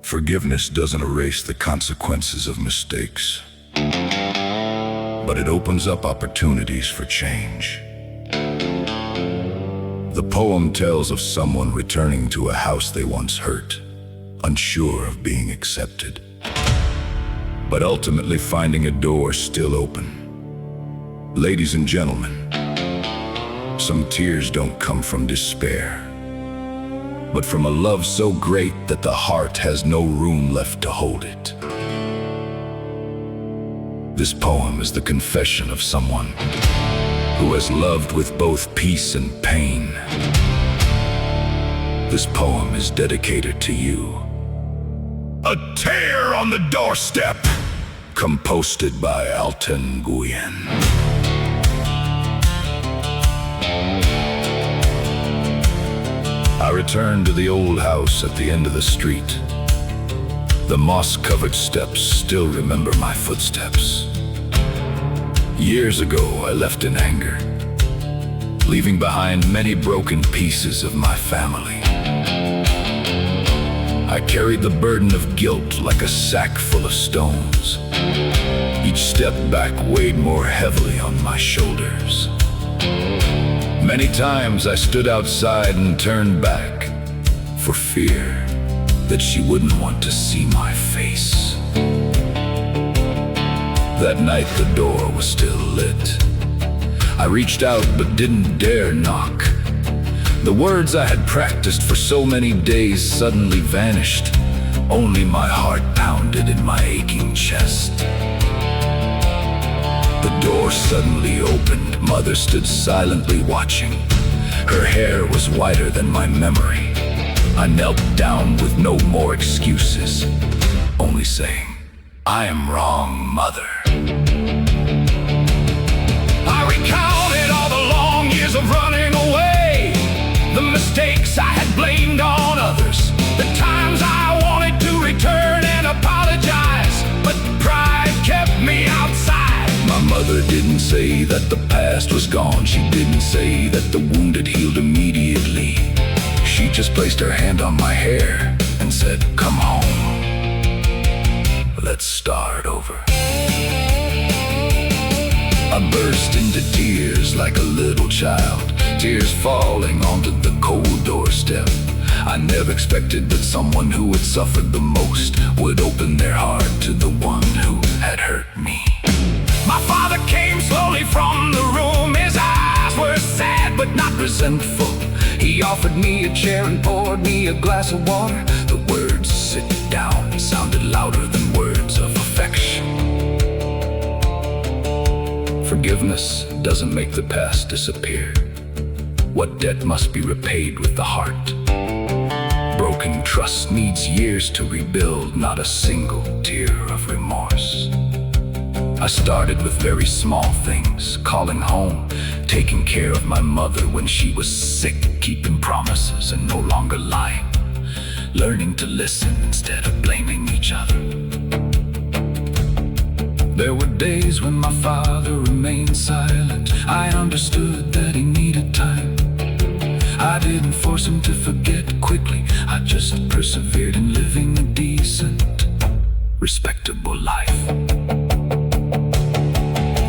Forgiveness doesn't erase the consequences of mistakes, but it opens up opportunities for change. The poem tells of someone returning to a house they once hurt, unsure of being accepted, but ultimately finding a door still open. Ladies and gentlemen, some tears don't come from despair, but from a love so great that the heart has no room left to hold it. This poem is the confession of someone who has loved with both peace and pain. This poem is dedicated to you. A Tear on the Doorstep, composed by Alton. I returned to the old house at the end of the street. The moss-covered steps still remember my footsteps. Years ago, I left in anger, leaving behind many broken pieces of my family. I carried the burden of guilt like a sack full of stones. Each step back weighed more heavily on my shoulders. Many times I stood outside and turned back for fear that she wouldn't want to see my face. That night the door was still lit. I reached out but didn't dare knock. The words I had practiced for so many days suddenly vanished. Only my heart pounded in my aching chest. The door suddenly opened. Mother stood silently watching. Her hair was whiter than my memory. I knelt down with no more excuses, only saying, "I am wrong, Mother." I recounted all the long years of running away, the mistakes I had blamed on others, the times I wanted to return and apologize, but pride kept me outside. My mother didn't say that the past was gone. She didn't say that the wound had healed immediately. She just placed her hand on my hair and said, "Come home. Let's start over." I burst into tears like a little child, tears falling onto the cold doorstep. I never expected that someone who had suffered the most would open their heart to the one who had hurt me. My father came slowly from the room. His eyes were sad but not resentful. He offered me a chair and poured me a glass of water. The words "sit down" sounded louder than words of affection. Forgiveness doesn't make the past disappear. What debt must be repaid with the heart? Broken trust needs years to rebuild, not a single tear of remorse. I started with very small things, calling home, taking care of my mother when she was sick, keeping promises and no longer lying, learning to listen instead of blaming each other. There were days when my father remained silent. I understood that he needed time. I didn't force him to forget quickly. I just persevered in living a decent, respectable life.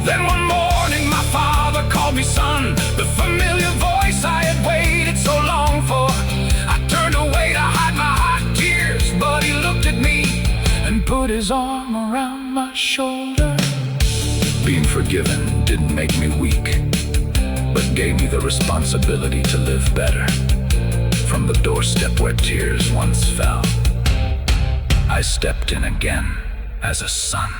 Then one morning my father called me son, the familiar voice I had waited so long for. I turned away to hide my hot tears, but he looked at me and put his arm around my shoulder. Being forgiven didn't make me weak, but gave me the responsibility to live better. From the doorstep where tears once fell, I stepped in again as a son.